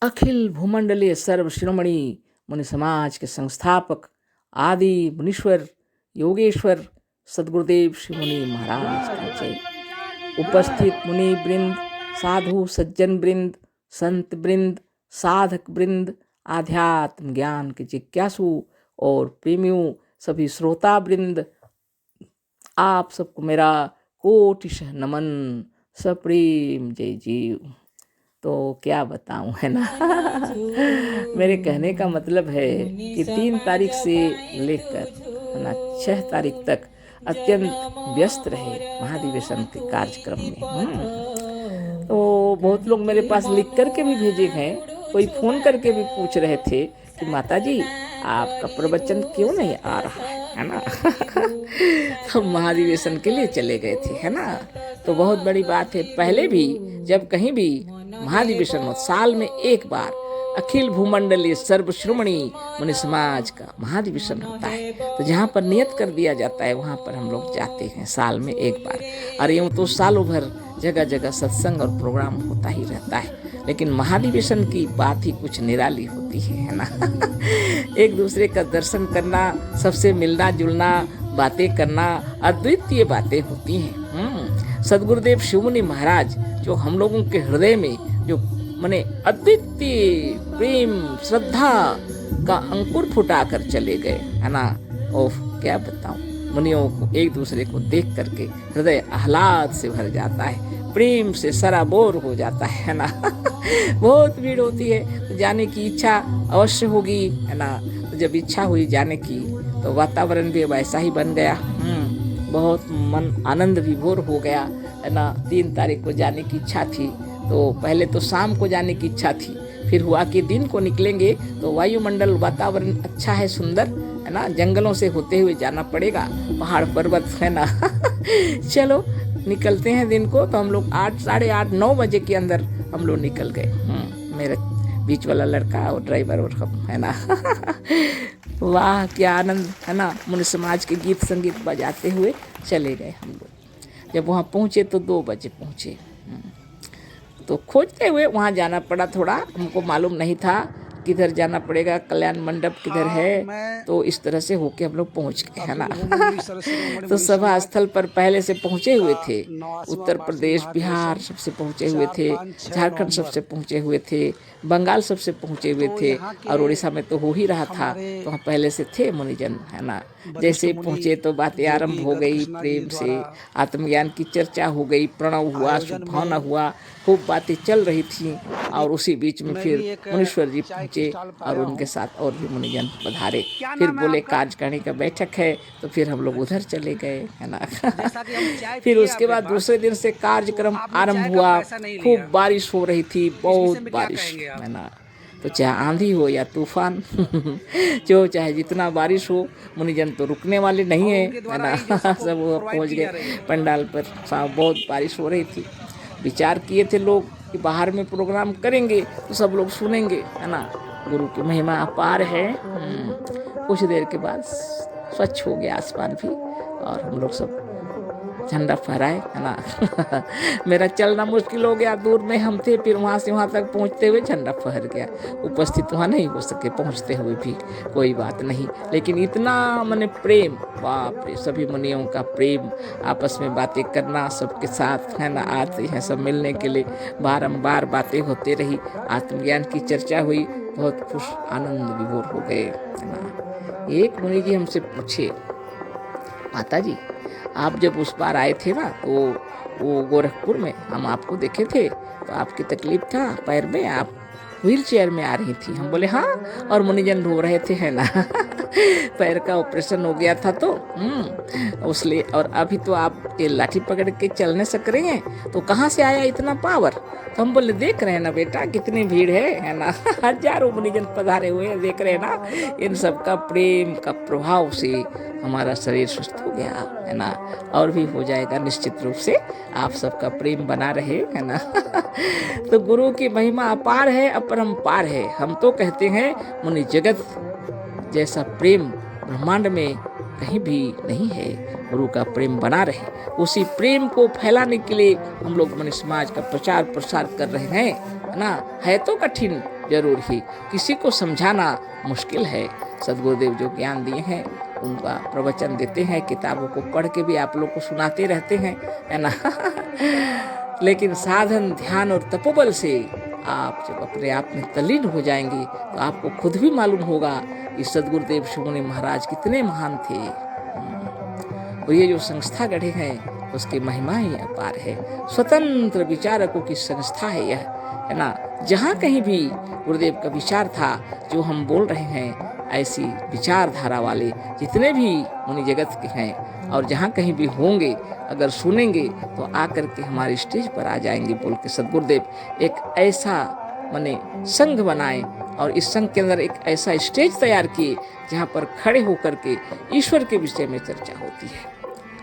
अखिल भूमंडलीय सर्व शिरोमणि मुनि समाज के संस्थापक आदि मुनीश्वर योगेश्वर सदगुरुदेव श्री मुनि महाराज की जय। उपस्थित मुनि वृंद, साधु सज्जन वृंद, संत वृंद, साधक वृंद, आध्यात्म ज्ञान के जिज्ञासु और प्रेमियों, सभी श्रोता वृंद, आप सबको मेरा कोटिशः नमन, सप्रेम जय जीव। तो क्या बताऊं, है ना। मेरे कहने का मतलब है कि 3 तारीख से लेकर है ना 6 तारीख तक अत्यंत व्यस्त रहे महाधिवेशन के कार्यक्रम में। तो बहुत लोग मेरे पास लिख करके भी भेजे हैं, कोई फोन करके भी पूछ रहे थे कि माता जी आपका प्रवचन क्यों नहीं आ रहा है ना। तो महाधिवेशन के लिए चले गए थे, है ना। तो बहुत बड़ी बात है। पहले भी जब कहीं भी महाधिवेशन हो, साल में एक बार अखिल भूमंडलीय सर्व श्रोमणी मुनि समाज का महाधिवेशन होता है। तो जहाँ पर नियत कर दिया जाता है वहाँ पर हम लोग जाते हैं साल में एक बार। और यूँ तो सालों भर जगह जगह सत्संग और प्रोग्राम होता ही रहता है, लेकिन महाधिवेशन की बात ही कुछ निराली होती है ना। एक दूसरे का दर्शन करना, सबसे मिलना जुलना, बातें करना, अद्वितीय बातें होती हैं। सदगुरुदेव शिव मुनि महाराज जो हम लोगों के हृदय में जो माने अद्वितीय प्रेम श्रद्धा का अंकुर फुटा कर चले गए, है ना। ओह क्या बताऊं, मुनियों को एक दूसरे को देख करके हृदय आह्लाद से भर जाता है, प्रेम से सराबोर हो जाता है ना। बहुत भीड़ होती है, तो जाने की इच्छा अवश्य होगी, है ना। तो जब इच्छा हुई जाने की तो वातावरण भी वैसा ही बन गया। बहुत मन आनंद विभोर हो गया, है ना। 3 तारीख को जाने की इच्छा थी, तो पहले तो शाम को जाने की इच्छा थी, फिर हुआ कि दिन को निकलेंगे तो वायुमंडल वातावरण अच्छा है, सुंदर है ना, जंगलों से होते हुए जाना पड़ेगा, पहाड़ पर्वत है ना। चलो निकलते हैं दिन को। तो हम लोग 8, साढ़े 8, 9 बजे के अंदर हम लोग निकल गए। मेरे बीच वाला लड़का और ड्राइवर और हम, है ना। वाह क्या आनंद, है ना। मुनि समाज के गीत संगीत बजाते हुए चले गए हम लोग। जब वहाँ पहुँचे तो 2 बजे पहुँचे। तो खोजते हुए वहाँ जाना पड़ा, थोड़ा हमको मालूम नहीं था किधर जाना पड़ेगा, कल्याण मंडप किधर है। तो इस तरह से होके हम लोग पहुँच गए, है ना। तो सभा स्थल पर पहले से पहुँचे हुए थे, उत्तर प्रदेश बिहार सबसे पहुँचे हुए थे, झारखंड सबसे पहुँचे हुए थे, बंगाल सबसे पहुँचे हुए थे, और उड़ीसा में तो हो ही रहा था। तो वहाँ पहले से थे मुनिजन, है ना। जैसे पहुँचे तो बातें आरंभ हो गई, प्रेम से आत्मज्ञान की चर्चा हो गई, प्रणव हुआ, शुभावना हुआ, खूब बातें चल रही थी। और उसी बीच में फिर मुनीश्वर जी पहुँचे और उनके साथ और भी मुनिजन पधारे। फिर बोले कार्यकारिणी का बैठक है, तो फिर हम लोग उधर चले गए, है ना। फिर उसके बाद दूसरे दिन से कार्यक्रम आरंभ हुआ। खूब बारिश हो रही थी, बहुत बारिश, है ना। तो चाहे आंधी हो या तूफान, जो चाहे जितना बारिश हो, मुनिजन तो रुकने वाले नहीं है ना। सब वो पहुँच गए पंडाल पर। बहुत बारिश हो रही थी। विचार किए थे लोग कि बाहर में प्रोग्राम करेंगे तो सब लोग सुनेंगे, है ना। गुरु की महिमा अपार है। कुछ देर के बाद स्वच्छ हो गया आसमान भी, और हम लोग सब झंडा फहराए, है ना। मेरा चलना मुश्किल हो गया, दूर में हम थे, फिर वहाँ से वहाँ तक पहुँचते हुए झंडा फहर गया। उपस्थित वहाँ नहीं हो सके पहुँचते हुए भी, कोई बात नहीं। लेकिन इतना मैंने प्रेम, बाप रे, सभी मुनियों का प्रेम, आपस में बातें करना सबके साथ, है ना। आते हैं सब मिलने के लिए, बारंबार बातें होते रही, आत्मज्ञान की चर्चा हुई, बहुत खुश आनंद विभोर हो गए, है ना। एक मुनि जी हमसे पूछे, माता जी आप जब उस बार आए थे ना, तो वो गोरखपुर में हम आपको देखे थे, तो आपकी तकलीफ था पैर में, आप व्हील चेयर में आ रही थी। हम बोले हाँ, और मुनिजन रो रहे थे, है ना। पैर का ऑपरेशन हो गया था, तो उसलिए, और अभी तो आप ये लाठी पकड़ के चलने सक रहे हैं, तो कहाँ से आया इतना पावर। तो हम बोले देख रहे हैं ना बेटा कितनी भीड़ है ना। हजारों मुनिजन पधारे हुए हैं, देख रहे हैं ना। इन सब का प्रेम का प्रभाव से हमारा शरीर सुस्त हो गया, है ना, और भी हो जाएगा निश्चित रूप से। आप सबका प्रेम बना रहे, है ना। तो गुरु की महिमा अपार है, अपरंपार है। हम तो कहते हैं मुनि जगत जैसा प्रेम ब्रह्मांड में कहीं भी नहीं है। गुरु का प्रेम बना रहे, उसी प्रेम को फैलाने के लिए हम लोग मुनि समाज का प्रचार प्रसार कर रहे हैं, है ना। है तो कठिन, जरूर ही किसी को समझाना मुश्किल है। सदगुरुदेव जो ज्ञान दिए हैं उनका प्रवचन देते हैं, किताबों को पढ़ के भी आप लोग को सुनाते रहते हैं, है ना। लेकिन साधन, ध्यान और तपोबल से आप जब अपने आप में तल्लीन हो जाएंगे तो आपको खुद भी मालूम होगा कि सदगुरुदेव शिरोमणि महाराज कितने महान थे। और ये जो संस्था गढ़े हैं उसकी महिमा ही अपार है। स्वतंत्र विचारकों की संस्था है यह, है ना। जहाँ कहीं भी गुरुदेव का विचार था, जो हम बोल रहे हैं, ऐसी विचारधारा वाले जितने भी मुनि जगत के हैं और जहाँ कहीं भी होंगे, अगर सुनेंगे तो आकर के हमारे स्टेज पर आ जाएंगे बोल के सदगुरुदेव एक ऐसा माने संघ बनाए और इस संघ के अंदर एक ऐसा स्टेज तैयार किए जहाँ पर खड़े होकर के ईश्वर के विषय में चर्चा होती है।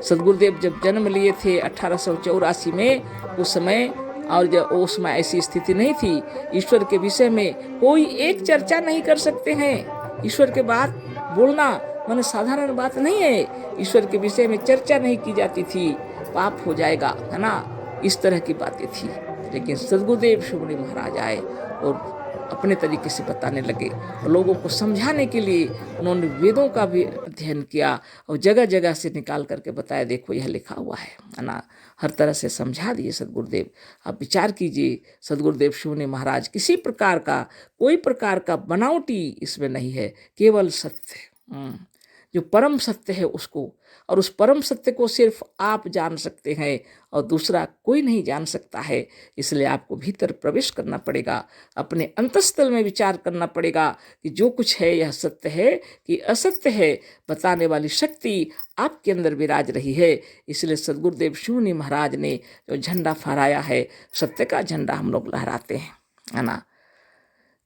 सदगुरुदेव जब जन्म लिए थे 1884 में, उस समय, और जब उस समय ऐसी स्थिति नहीं थी, ईश्वर के विषय में कोई एक चर्चा नहीं कर सकते हैं। ईश्वर के बात बोलना माने साधारण बात नहीं है। ईश्वर के विषय में चर्चा नहीं की जाती थी, पाप हो जाएगा, है ना, इस तरह की बातें थी। लेकिन सदगुरुदेव शिरोमणि महाराज आए और अपने तरीके से बताने लगे और लोगों को समझाने के लिए उन्होंने वेदों का भी अध्ययन किया और जगह जगह से निकाल करके बताया, देखो यह लिखा हुआ है ना। हर तरह से समझा दिए सदगुरुदेव। आप विचार कीजिए, सदगुरुदेव शिरोमणि महाराज किसी प्रकार का, कोई प्रकार का बनावटी इसमें नहीं है, केवल सत्य, जो परम सत्य है उसको, और उस परम सत्य को सिर्फ आप जान सकते हैं और दूसरा कोई नहीं जान सकता है। इसलिए आपको भीतर प्रवेश करना पड़ेगा, अपने अंतःस्थल में विचार करना पड़ेगा कि जो कुछ है यह सत्य है कि असत्य है। बताने वाली शक्ति आपके अंदर विराज रही है। इसलिए सदगुरुदेव शिरोमणि महाराज ने जो झंडा फहराया है, सत्य का झंडा हम लोग लहराते हैं, है ना।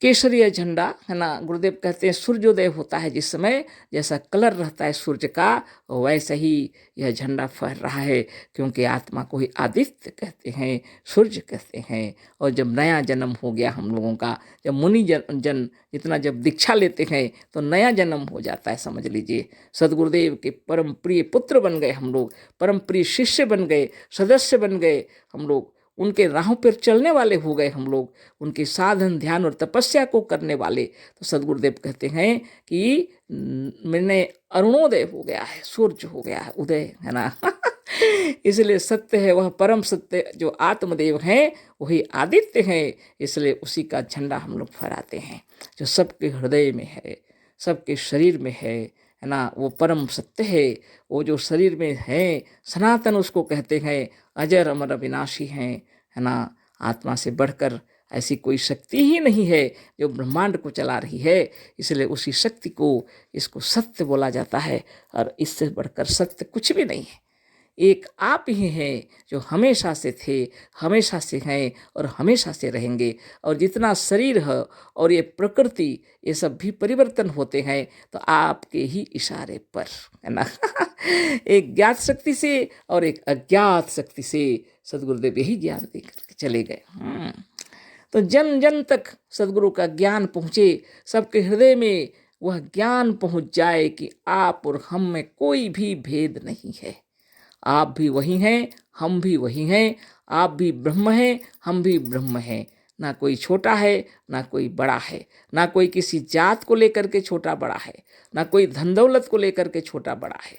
केसरिया झंडा, है ना। गुरुदेव कहते हैं सूर्योदय होता है जिस समय, जैसा कलर रहता है सूर्य का, वैसे ही यह झंडा फहर रहा है, क्योंकि आत्मा को ही आदित्य कहते हैं, सूर्य कहते हैं। और जब नया जन्म हो गया हम लोगों का, जब मुनि जन इतना जब दीक्षा लेते हैं तो नया जन्म हो जाता है, समझ लीजिए। सदगुरुदेव के परम प्रिय पुत्र बन गए हम लोग, परम प्रिय शिष्य बन गए, सदस्य बन गए हम लोग, उनके राहों पर चलने वाले हो गए हम लोग, उनके साधन, ध्यान और तपस्या को करने वाले। तो सदगुरुदेव कहते हैं कि मैंने अरुणोदय हो गया है, सूर्य हो गया है उदय, है ना। इसलिए सत्य है वह परम सत्य, जो आत्मदेव हैं वही आदित्य हैं। इसलिए उसी का झंडा हम लोग फहराते हैं, जो सबके हृदय में है, सबके शरीर में है ना। वो परम सत्य है, वो जो शरीर में है सनातन, उसको कहते हैं अजर अमर अविनाशी हैं, है ना। आत्मा से बढ़कर ऐसी कोई शक्ति ही नहीं है जो ब्रह्मांड को चला रही है। इसलिए उसी शक्ति को, इसको सत्य बोला जाता है, और इससे बढ़कर सत्य कुछ भी नहीं है। एक आप ही हैं जो हमेशा से थे, हमेशा से हैं और हमेशा से रहेंगे। और जितना शरीर है और ये प्रकृति, ये सब भी परिवर्तन होते हैं, तो आपके ही इशारे पर, है ना। एक ज्ञात शक्ति से और एक अज्ञात शक्ति से सदगुरुदेव यही ज्ञान देकर चले गए। तो जन जन तक सदगुरु का ज्ञान पहुँचे, सबके हृदय में वह ज्ञान पहुँच जाए कि आप और हम में कोई भी भेद नहीं है। आप भी वही हैं, हम भी वही हैं। आप भी ब्रह्म हैं, हम भी ब्रह्म हैं। ना कोई छोटा है, ना कोई बड़ा है, ना कोई किसी जात को लेकर के छोटा बड़ा है, ना कोई धन दौलत को लेकर के छोटा बड़ा है।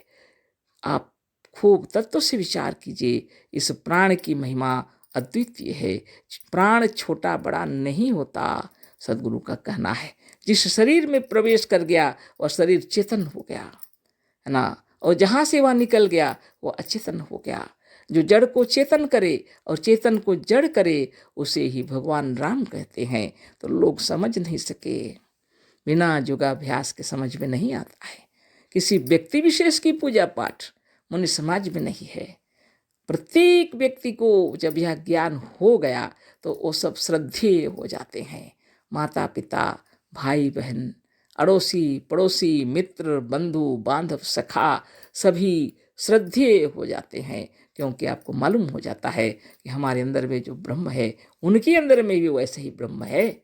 आप खूब तत्व से विचार कीजिए, इस प्राण की महिमा अद्वितीय है। प्राण छोटा बड़ा नहीं होता, सदगुरु का कहना है। जिस शरीर में प्रवेश कर गया वह शरीर चेतन हो गया, है ना। और जहाँ से वह निकल गया वो अचेतन हो गया। जो जड़ को चेतन करे और चेतन को जड़ करे, उसे ही भगवान राम कहते हैं। तो लोग समझ नहीं सके, बिना योगाभ्यास के समझ में नहीं आता है। किसी व्यक्ति विशेष की पूजा पाठ मुनि समाज में नहीं है। प्रत्येक व्यक्ति को जब यह ज्ञान हो गया तो वो सब श्रद्धेय हो जाते हैं। माता पिता, भाई बहन, अड़ोसी पड़ोसी, मित्र बंधु बांधव, सखा, सभी श्रद्धेय हो जाते हैं, क्योंकि आपको मालूम हो जाता है कि हमारे अंदर में जो ब्रह्म है उनके अंदर में भी वैसे ही ब्रह्म है।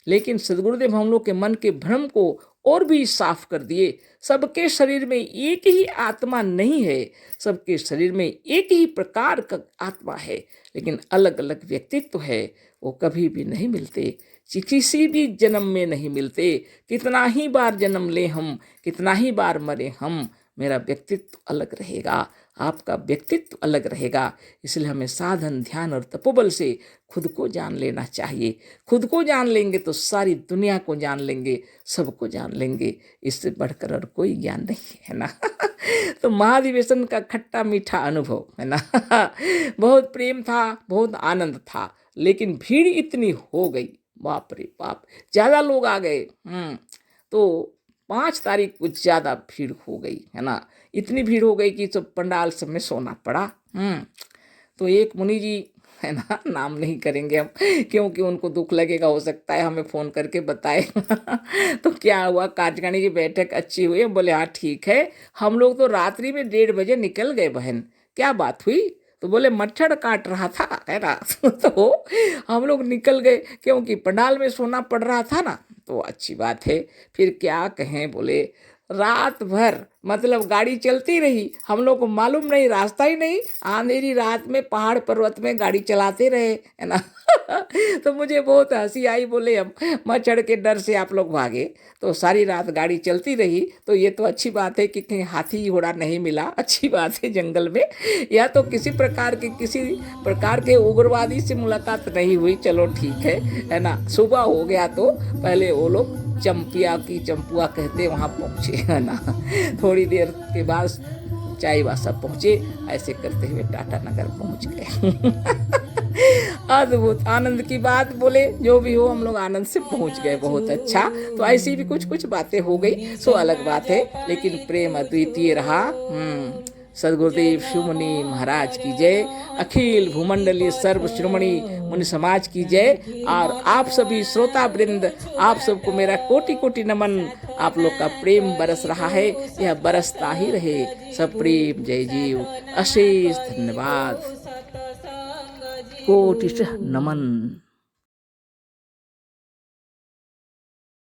लेकिन सदगुरुदेव हम लोग के मन के भ्रम को और भी साफ कर दिए। सबके शरीर में एक ही आत्मा नहीं है, सबके शरीर में एक ही प्रकार का आत्मा है, लेकिन अलग अलग व्यक्तित्व है, वो कभी भी नहीं मिलते। किसी भी जन्म में नहीं मिलते। कितना ही बार जन्म ले हम, कितना ही बार मरे हम, मेरा व्यक्तित्व अलग रहेगा, आपका व्यक्तित्व अलग रहेगा। इसलिए हमें साधन, ध्यान और तपोबल से खुद को जान लेना चाहिए। खुद को जान लेंगे तो सारी दुनिया को जान लेंगे, सबको जान लेंगे। इससे बढ़कर और कोई ज्ञान नहीं है ना। तो महाधिवेशन का खट्टा मीठा अनुभव है ना। बहुत प्रेम था, बहुत आनंद था, लेकिन भीड़ इतनी हो गई, बाप रे बाप, ज़्यादा लोग आ गए। तो 5 तारीख कुछ ज़्यादा भीड़ हो गई है ना। इतनी भीड़ हो गई कि सब पंडाल सब में सोना पड़ा। तो एक मुनि जी है ना, नाम नहीं करेंगे हम, क्योंकि उनको दुख लगेगा, हो सकता है हमें फ़ोन करके बताए। तो क्या हुआ, कार्यकारिणी की बैठक अच्छी हुई? बोले हाँ ठीक है। हम लोग तो रात्रि में 1:30 बजे निकल गए बहन। क्या बात हुई? तो बोले मच्छर काट रहा था है ना। तो हम लोग निकल गए क्योंकि पंडाल में सोना पड़ रहा था ना। तो अच्छी बात है। फिर क्या कहें, बोले रात भर मतलब गाड़ी चलती रही, हम लोग को मालूम नहीं, रास्ता ही नहीं, अंधेरी रात में पहाड़ पर्वत में गाड़ी चलाते रहे है ना। तो मुझे बहुत हंसी आई। बोले हम मच्छर के डर से आप लोग भागे, तो सारी रात गाड़ी चलती रही। तो ये तो अच्छी बात है कि कहीं हाथी घोड़ा नहीं मिला, अच्छी बात है जंगल में, या तो किसी प्रकार के उग्रवादी से मुलाकात नहीं हुई। चलो ठीक है ना। सुबह हो गया तो पहले वो लोग चंपुआ कहते वहाँ पहुँचे है ना। थोड़ी देर के बाद चाईबासा पहुँचे। ऐसे करते हुए टाटा नगर पहुँच गए। अद्भुत आनंद की बात। बोले जो भी हो, हम लोग आनंद से पहुँच गए, बहुत अच्छा। तो ऐसी भी कुछ बातें हो गई, सो अलग बात है, लेकिन प्रेम अद्वितीय रहा। सदगुरुदेव शिवमुनि महाराज की जय। अखिल भूमंडलीय सर्व शिरोमणि मुनि समाज की जय। और आप सभी श्रोता वृंद, आप सबको मेरा कोटि कोटि नमन। आप लोग का प्रेम बरस रहा है, यह बरसता ही रहे। सब प्रेम जय जीव। अशेष धन्यवाद। कोटिशः नमन।